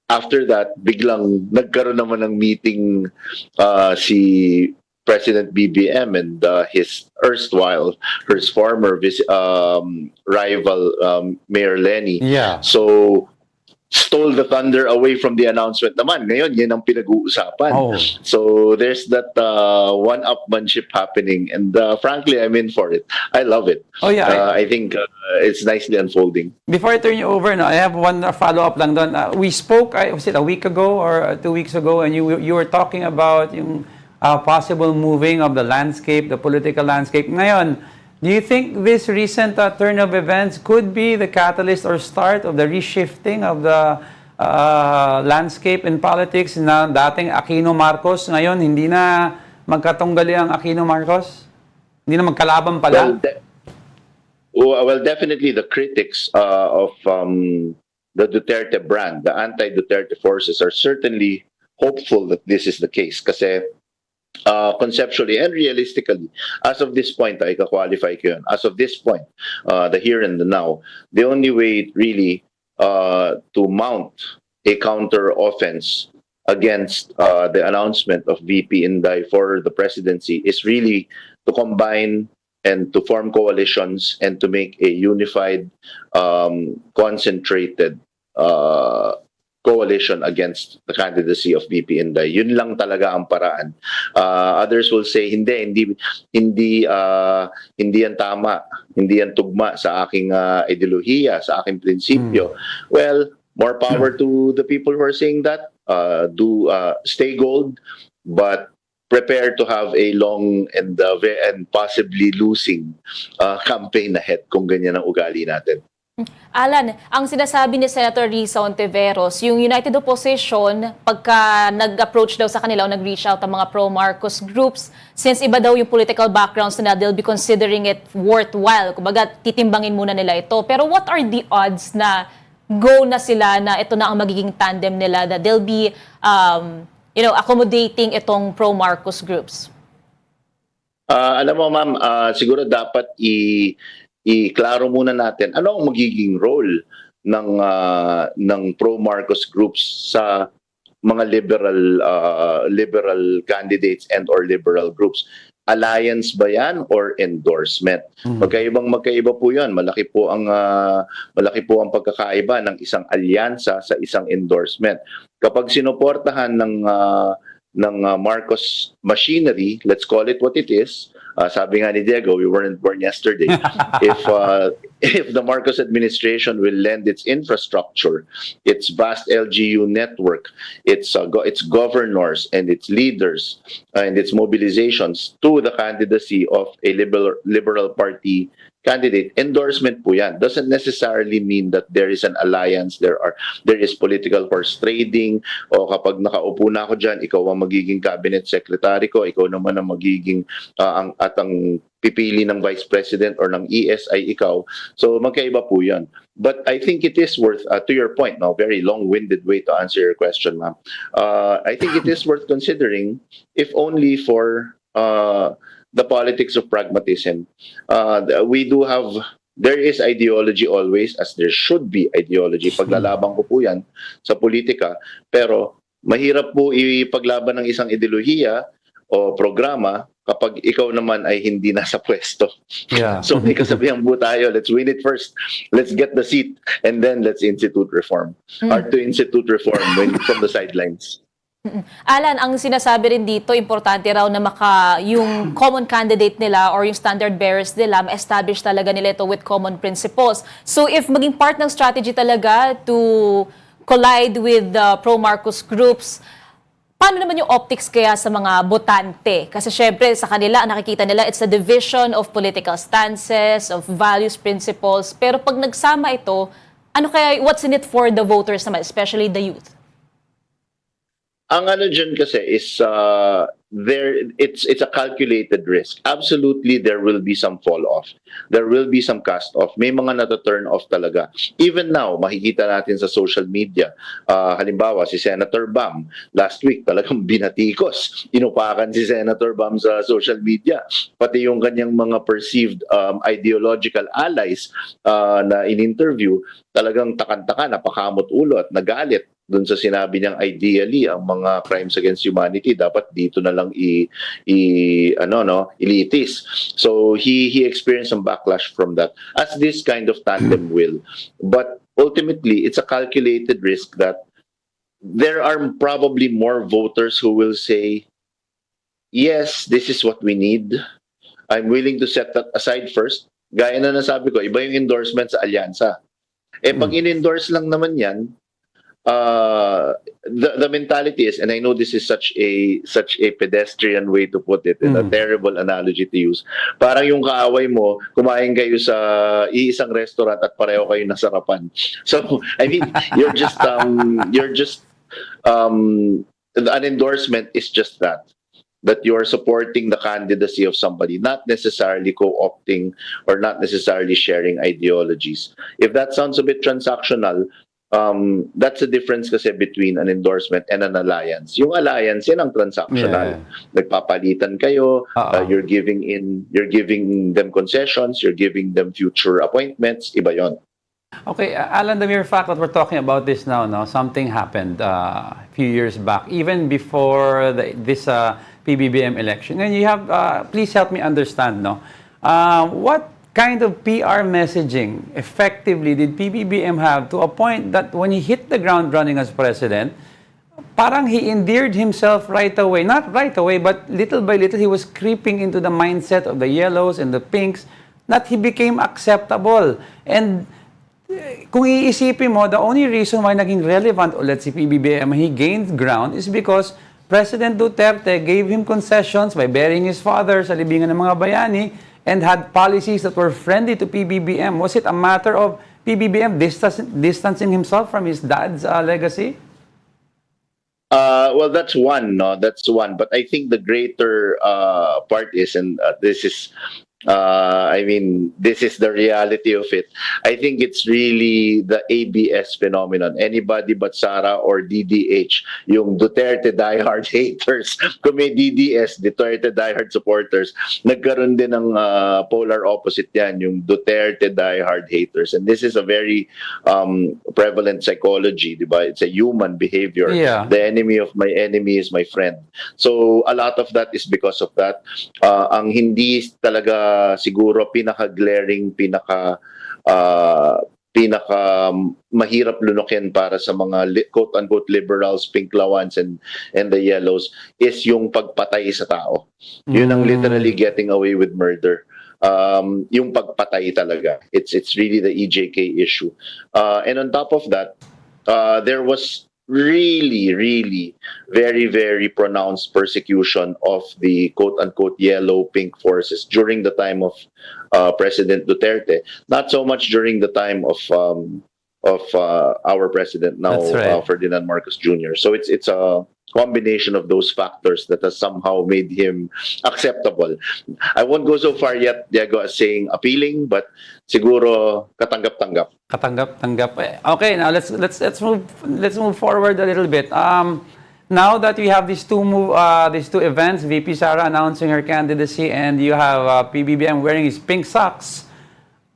after that, biglang nagkaroon naman ng meeting si President BBM and his former rival Mayor Lenny. Yeah. So stole the thunder away from the announcement naman. Ngayon, yan ang pinag-uusapan. So there's that one-upmanship happening, and frankly, I'm in for it. I love it. I think it's nicely unfolding. Before I turn you over, I have one follow-up lang doon. We spoke, was it a week ago or 2 weeks ago, and you were talking about yung possible moving of the landscape, the political landscape. Ngayon, do you think this recent turn of events could be the catalyst or start of the reshifting of the landscape in politics na dating Aquino Marcos, ngayon hindi na magkatunggali ang Aquino Marcos? Hindi na magkalaban pala? Well, definitely the critics of the Duterte brand, the anti-Duterte forces are certainly hopeful that this is the case kasi conceptually and realistically, as of this point, ika-qualify ko yun, as of this point, the here and the now, the only way really to mount a counter-offense against the announcement of VP Inday for the presidency is really to combine and to form coalitions and to make a unified, concentrated coalition against the candidacy of VP Inday. Yun lang talaga ang paraan. Others will say hindi yan tama, hindi yan tugma sa aking ideolohiya, sa aking prinsipyo. Well, more power to the people who are saying that. Stay gold, but prepare to have a long and possibly losing campaign ahead kung ganyan ang ugali natin. Alan, ang sinasabi ni Senator Risa Ontiveros, yung United Opposition, pagka nag-approach daw sa kanila o nag-reach out ang mga pro-Marcos groups, since iba daw yung political backgrounds nila, they'll be considering it worthwhile. Kumbaga, titimbangin muna nila ito. Pero what are the odds na go na sila na ito na ang magiging tandem nila, that they'll be accommodating itong pro-Marcos groups? Alam mo, ma'am, siguro dapat i-klaro muna natin ano ang magiging role ng pro-Marcos groups sa mga liberal candidates and or liberal groups. Alliance ba yan or endorsement? Magkaiba po 'yan. Malaki po ang pagkakaiba ng isang alyansa sa isang endorsement. Kapag sinuportahan ng Marcos machinery, let's call it what it is. Sabi nga ni Diego, we weren't born yesterday. If the Marcos administration will lend its infrastructure, its vast LGU network, its governors and its leaders and its mobilizations to the candidacy of a liberal party candidate, endorsement po yan. Doesn't necessarily mean that there is an alliance, there is political horse trading, o kapag nakaupo na ako dyan, ikaw ang magiging cabinet secretary ko, ikaw naman ang magiging ang pipili ng vice president or ng ES ay ikaw. So magkaiba po yan. But I think it is worth, to your point, very long-winded way to answer your question, ma'am. I think it is worth considering, if only for the politics of pragmatism. There is ideology always, as there should be ideology. Paglalaban ko po yan sa politika. Pero mahirap po ipaglaban ng isang ideolohiya o programa kapag ikaw naman ay hindi nasa pwesto. Yeah. So may kasabihan po tayo, let's win it first. Let's get the seat and then let's institute reform. Hard to institute reform from the sidelines. Alan, ang sinasabi rin dito, importante raw na yung common candidate nila or yung standard bearers nila, ma-establish talaga nila ito with common principles. So if maging part ng strategy talaga to collide with the pro-Marcos groups. Paano naman yung optics kaya sa mga botante? Kasi syempre sa kanila, nakikita nila it's a division of political stances, of values, principles. Pero pag nagsama ito, ano kaya, what's in it for the voters naman, especially the youth? Ang ano dyan kasi is it's a calculated risk. Absolutely, there will be some fall off. There will be some cast off. May mga nata-turn off talaga. Even now, makikita natin sa social media. Halimbawa, si Senator Bam, last week talagang binatikos. Inupakan si Senator Bam sa social media. Pati yung kanyang mga perceived ideological allies na in-interview, talagang takan-taka, napakamot ulo at nagalit dun sa sinabi niyang ideally ang mga crimes against humanity dapat dito na lang ilitis. So he experienced some backlash from that, as this kind of tandem will. But ultimately, it's a calculated risk that there are probably more voters who will say, yes, this is what we need. I'm willing to set that aside first. Gaya na nasabi ko, iba yung endorsement sa alyansa. Pag in-endorse lang naman yan, the mentality is, and I know this is such a pedestrian way to put it, and a terrible analogy to use. Parang yung kaaway mo, kumain kayo sa iisang restaurant at pareho kayo nasarapan. So, I mean, an endorsement is just that you are supporting the candidacy of somebody, not necessarily co-opting or not necessarily sharing ideologies. If that sounds a bit transactional, that's the difference kasi between an endorsement and an alliance. Yung alliance, yan ang transactional. Nagpapalitan kayo, you're giving them concessions, you're giving them future appointments, iba yon. Okay, Alan, the mere fact that we're talking about this now, something happened a few years back, even before this PBBM election. And you have, please help me understand, what kind of PR messaging effectively did PBBM have to a point that when he hit the ground running as president, parang he endeared himself right away. Not right away, but little by little, he was creeping into the mindset of the yellows and the pinks that he became acceptable. And kung iisipin mo, the only reason why naging relevant ulit si PBBM, he gained ground, is because President Duterte gave him concessions by burying his father sa libingan ng mga bayani, and had policies that were friendly to PBBM. Was it a matter of PBBM distancing himself from his dad's legacy? Well, that's one, that's one. But I think the greater part is, and this is, this is the reality of it. I think it's really the ABS phenomenon. Anybody but Sara or DDH, yung Duterte diehard haters. Kung may DDS, Duterte diehard supporters, nagkaroon din ng polar opposite yan, yung Duterte diehard haters. And this is a very prevalent psychology, di ba? It's a human behavior. Yeah. The enemy of my enemy is my friend. So a lot of that is because of that. Ang hindi talaga siguro pinaka-glaring, pinaka mahirap lunukin para sa mga quote-unquote liberals, pinklawans, and the yellows is yung pagpatay sa tao. Yun ang literally getting away with murder. Yung pagpatay talaga. It's really the EJK issue. And on top of that, there was really very, very pronounced persecution of the quote-unquote yellow pink forces during the time of President Duterte. Not so much during the time of our president now, That's right. Ferdinand Marcos Jr. So it's a combination of those factors that has somehow made him acceptable. I won't go so far yet, Diego, as saying appealing, but siguro katanggap-tanggap. Katanggap-tanggap. Okay, now let's move forward a little bit. Now that we have these two events, VP Sara announcing her candidacy, and you have PBBM wearing his pink socks.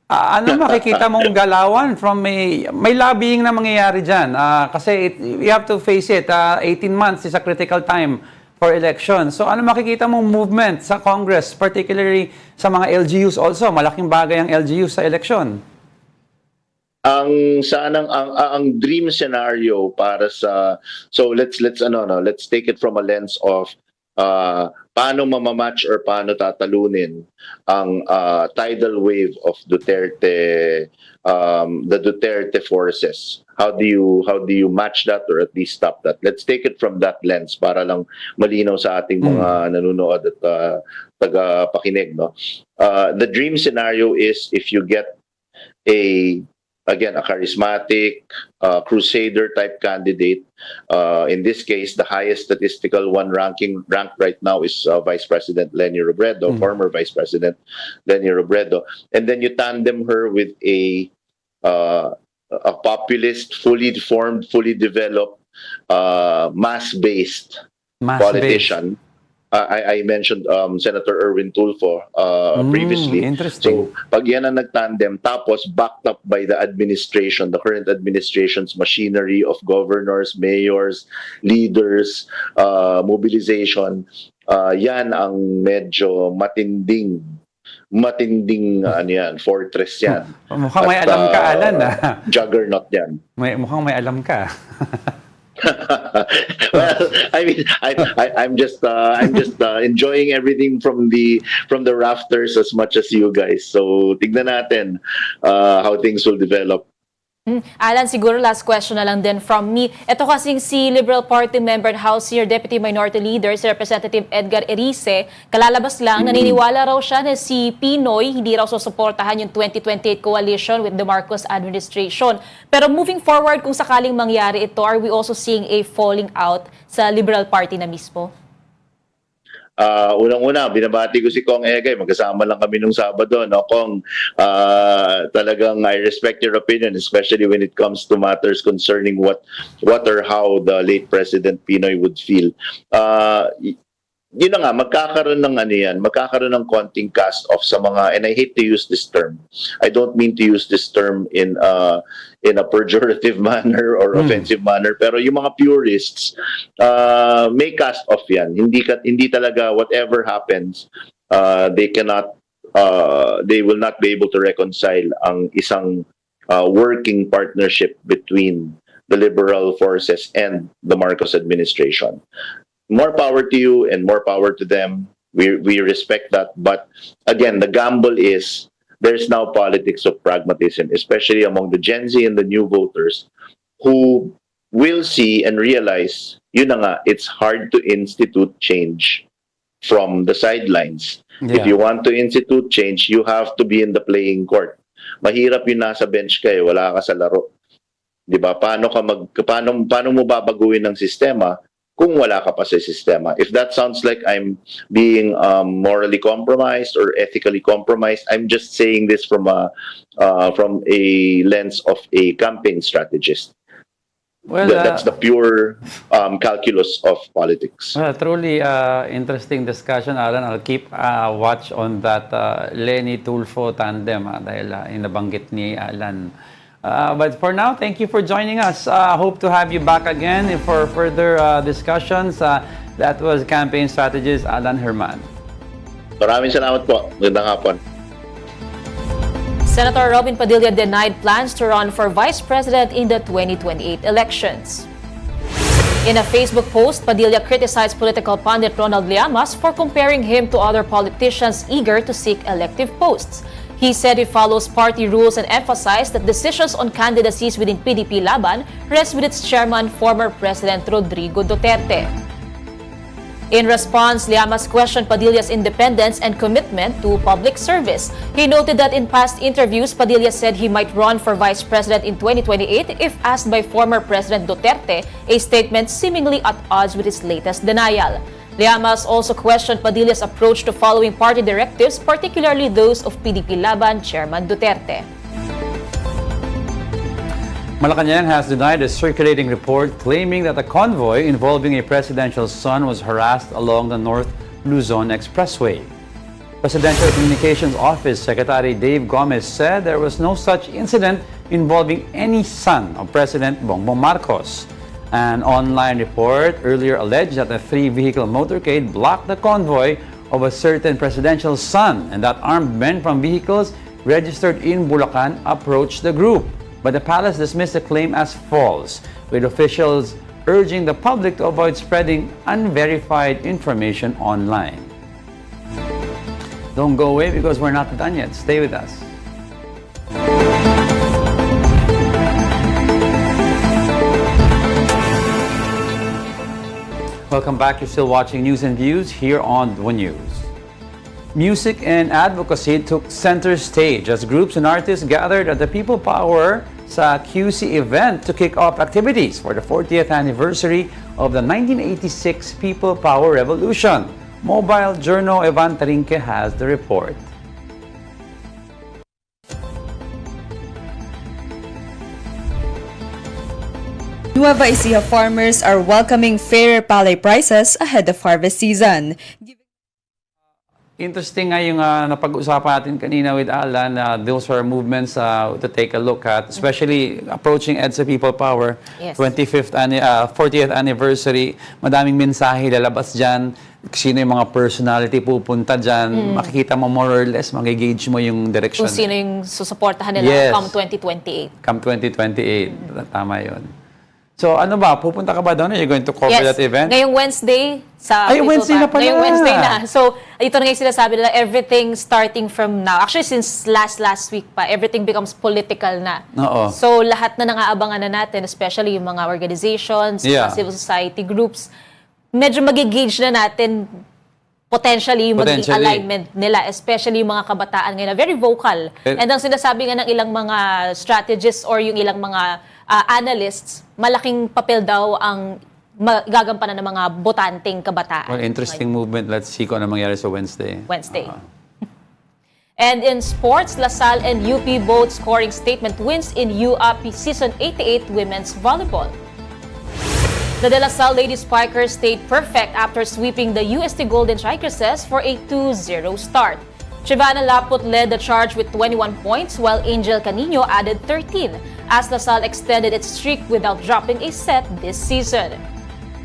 Ano makikita mong galawan from may lobbying na mangyayari dyan? Kasi you have to face it, 18 months is a critical time for election. So ano makikita mong movement sa Congress, particularly sa mga LGUs also? Malaking bagay ang LGUs sa election. Ang dream scenario para sa, so let's take it from a lens of paano mamamatch or paano tatalunin ang tidal wave of Duterte, the Duterte forces How do you match that or at least stop that? Let's take it from that lens para lang malinaw sa ating mga nanonood at tagapakinig, no? The dream scenario is if you get a charismatic crusader type candidate. In this case, the highest statistical one ranked right now is Vice President Leni Robredo, former Vice President Leni Robredo, and then you tandem her with a populist, fully formed, fully developed, mass-based politician. I mentioned Senator Erwin Tulfo previously. Interesting. So, pag yan ang nagtandem, tapos backed up by the administration, the current administration's machinery of governors, mayors, leaders, mobilization, yan ang medyo matinding ano yan, fortress yan. Mukhang may alam ka, Alan. Juggernaut yan. Mukhang may alam ka. Well, I mean, I'm just enjoying everything from the rafters as much as you guys. So tignan natin how things will develop. Alan, siguro last question na lang din from me. Ito kasing si Liberal Party member and House Senior Deputy Minority Leader, si Representative Edgar Erice, kalalabas lang, naniniwala raw siya na si Pinoy hindi raw susuportahan yung 2028 coalition with the Marcos administration. Pero moving forward, kung sakaling mangyari ito, are we also seeing a falling out sa Liberal Party na mismo? Unang-una, binabati ko si Kong Egay. Magkasama lang kami nung Sabado. No? Kong, talagang I respect your opinion, especially when it comes to matters concerning what or how the late President Pinoy would feel. Yun na nga, magkakaroon ng konting cast-off sa mga, and I hate to use this term. I don't mean to use this term in a pejorative manner or offensive manner, pero yung mga purists, may cast-off yan. Hindi talaga, whatever happens, they will not be able to reconcile ang isang working partnership between the liberal forces and the Marcos administration. More power to you and more power to them. We respect that. But again, the gamble is there's now politics of pragmatism, especially among the Gen Z and the new voters who will see and realize, yun na nga, it's hard to institute change from the sidelines. Yeah. If you want to institute change, you have to be in the playing court. Mahirap yung nasa bench ka, wala ka sa laro. 'Di ba? Paano mo babaguhin ang sistema kung wala ka pa sa sistema? If that sounds like I'm being morally compromised or ethically compromised, I'm just saying this from a lens of a campaign strategist. Well, That's the pure calculus of politics. Well, truly interesting discussion, Alan. I'll keep watch on that Leni Tulfo tandem dahil inabanggit ni Alan. But for now, thank you for joining us. Hope to have you back again for further discussions. That was campaign strategist Alan Herman. Maraming salamat po. Magandang hapon. Senator Robin Padilla denied plans to run for vice president in the 2028 elections. In a Facebook post, Padilla criticized political pundit Ronald Llamas for comparing him to other politicians eager to seek elective posts. He said he follows party rules and emphasized that decisions on candidacies within PDP Laban rest with its chairman, former President Rodrigo Duterte. In response, Llamas questioned Padilla's independence and commitment to public service. He noted that in past interviews, Padilla said he might run for vice president in 2028 if asked by former President Duterte, a statement seemingly at odds with his latest denial. Llamas also questioned Padilla's approach to following party directives, particularly those of PDP Laban Chairman Duterte. Malacanang has denied a circulating report claiming that a convoy involving a presidential son was harassed along the North Luzon Expressway. Presidential Communications Office Secretary Dave Gomez said there was no such incident involving any son of President Bongbong Marcos. An online report earlier alleged that a three-vehicle motorcade blocked the convoy of a certain presidential son and that armed men from vehicles registered in Bulacan approached the group. But the palace dismissed the claim as false, with officials urging the public to avoid spreading unverified information online. Don't go away because we're not done yet. Stay with us. Welcome back. You're still watching News and Views here on The News. Music and advocacy took center stage as groups and artists gathered at the People Power sa QC event to kick off activities for the 40th anniversary of the 1986 People Power Revolution. Mobile Journal Evan Tarinque has the report. Nueva Ecija farmers are welcoming fairer palay prices ahead of harvest season. Interesting nga yung napag-usapan natin kanina with Alan. Those are movements to take a look at, especially approaching EDSA People Power, Yes. 40th anniversary. Madaming mensahe lalabas dyan. Sino yung mga personality pupunta dyan. Makikita mo more or less, mag-gauge mo yung direction. Kung sino yung susuportahan nila Yes. come 2028. Come 2028. Tama yun. So ano ba, pupunta ka ba doon? Are you going to cover that event? Ngayong Wednesday sa Ay, People Wednesday na Power. pala. Ngayong Wednesday na. So, ito na ngayon sinasabi nila, everything starting from now. Actually, since last week pa, everything becomes political na. Oo. So, lahat na nang-aabangan na natin, especially yung mga organizations, mga civil society groups, medyo mag-gauge na natin potentially yung magiging alignment nila, especially yung mga kabataan ngayon na very vocal. And ang sinasabi nga ng ilang mga strategists or yung ilang mga analysts, malaking papel daw ang gagampanan ng mga botanteng kabataan. Well, interesting movement. Let's see kung ano mangyari sa Wednesday. And in sports, LaSalle and UP both scoring statement wins in UAP Season 88 Women's Volleyball. The De La Salle Lady Spikers stayed perfect after sweeping the UST Golden Strikeresses for a 2-0 start. Shivana Laput led the charge with 21 points while Angel Canino added 13 as LaSalle extended its streak without dropping a set this season.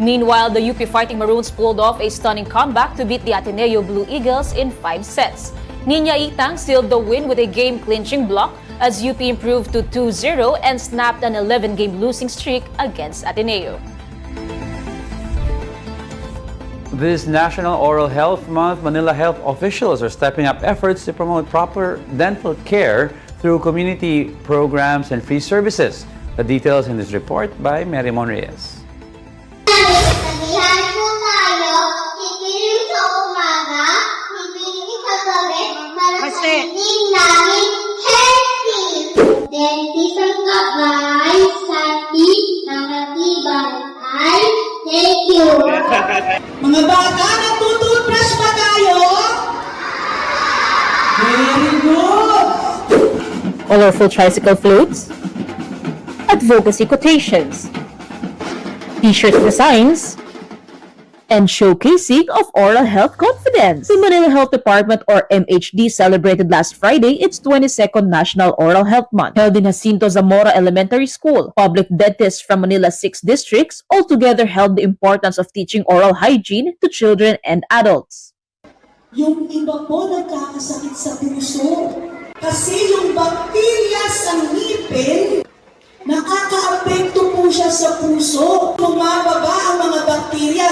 Meanwhile, the UP Fighting Maroons pulled off a stunning comeback to beat the Ateneo Blue Eagles in 5 sets. Nina Itang sealed the win with a game-clinching block as UP improved to 2-0 and snapped an 11-game losing streak against Ateneo. This National Oral Health Month, Manila health officials are stepping up efforts to promote proper dental care through community programs and free services. The details in this report by Mary Monreyes. Mga bata, nagtututbrush ba tayo? Very good! Colorful tricycle floats, advocacy quotations, t-shirt designs, and showcasing of oral health confidence. The Manila Health Department or MHD celebrated last Friday its 22nd National Oral Health Month. Held in Jacinto Zamora Elementary School, public dentists from Manila's 6 districts altogether held the importance of teaching oral hygiene to children and adults. Yung iba po nagkakasakit sa puso. Kasi yung bakterya sa ngipin, nakaka-apekto po siya sa puso. Bumababa ang mga bakterya.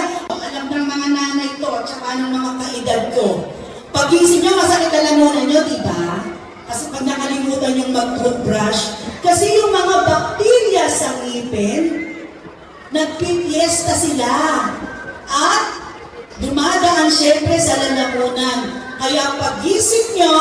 Alam ng mga nanay to at saka ng mga kaedad ko. Pagising nyo, masakit na lamunan nyo, di ba? Kasi pag nakalimutan yung mag-toothbrush, kasi yung mga bakterya sa ngipin, nagpipiesta sila. At dumadaan syempre sa lalamunan. Kaya pagising nyo,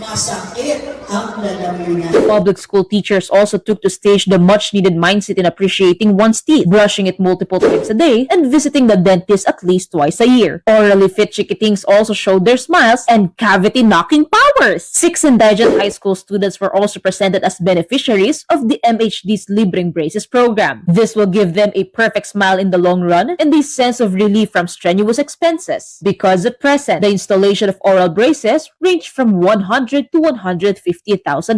masakit ang lalamunan. Public school teachers also took to stage the much-needed mindset in appreciating one's teeth, brushing it multiple times a day, and visiting the dentist at least twice a year. Orally fit chikitings also showed their smiles and cavity-knocking powers. 6 indigent high school students were also presented as beneficiaries of the MHD's Libreng Braces program. This will give them a perfect smile in the long run and a sense of relief from strenuous expenses. Because at present, the installation of oral braces ranged from 100 to 150,000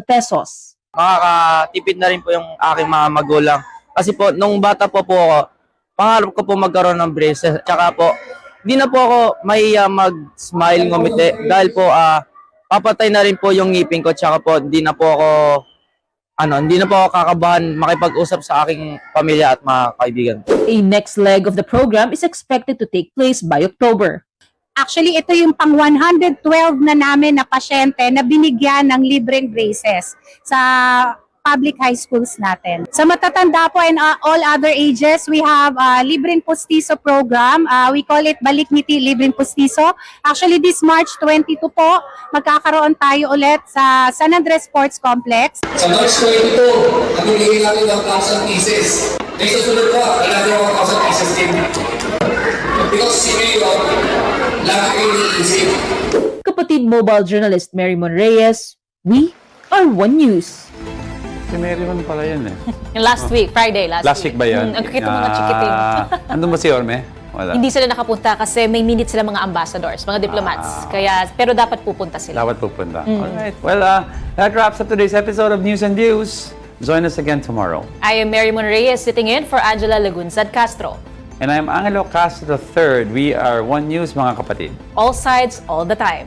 pesos. Makakatipid na rin po yung aking mga magulang. Kasi po, nung bata po ako, pangarap ko po magkaroon ng braces. Tsaka po, di na po ako mahiya mag-smile, ngumiti. Dahil po, papatay na rin po yung ngipin ko. Tsaka po, hindi na po ako kakabahan makipag-usap sa aking pamilya at mga kaibigan. A next leg of the program is expected to take place by October. Actually, ito yung pang 112 na namin na pasyente na binigyan ng libreng braces. Sa public high schools natin. Sa matatanda po and all other ages, we have Libreng Pustiso program. We call it Balik Ngiti Libreng Pustiso. Actually, this March 22 po, magkakaroon tayo ulit sa San Andres Sports Complex. Sa March 22, namimigay natin ng 1,000 pieces. May susunod pa, another 1,000 pieces din. Because si Mayor, lagi kayo iniisip. Kapatid mobile journalist Mary Mon Reyes, we are One News. Si Mary Mon pala yun eh. Yung last week, Friday, Last week ba yun? Ang kikita mga chikiting. Andun ba si Orme? Wala. Hindi sila nakapunta kasi may minutes sila mga ambassadors, mga diplomats. Kaya, pero dapat pupunta sila. Dapat pupunta. Alright. Well, that wraps up today's episode of News and Views. Join us again tomorrow. I am Mary Mon Reyes sitting in for Angela Lagunzad Castro. And I am Angelo Castro III. We are One News, mga kapatid. All sides, all the time.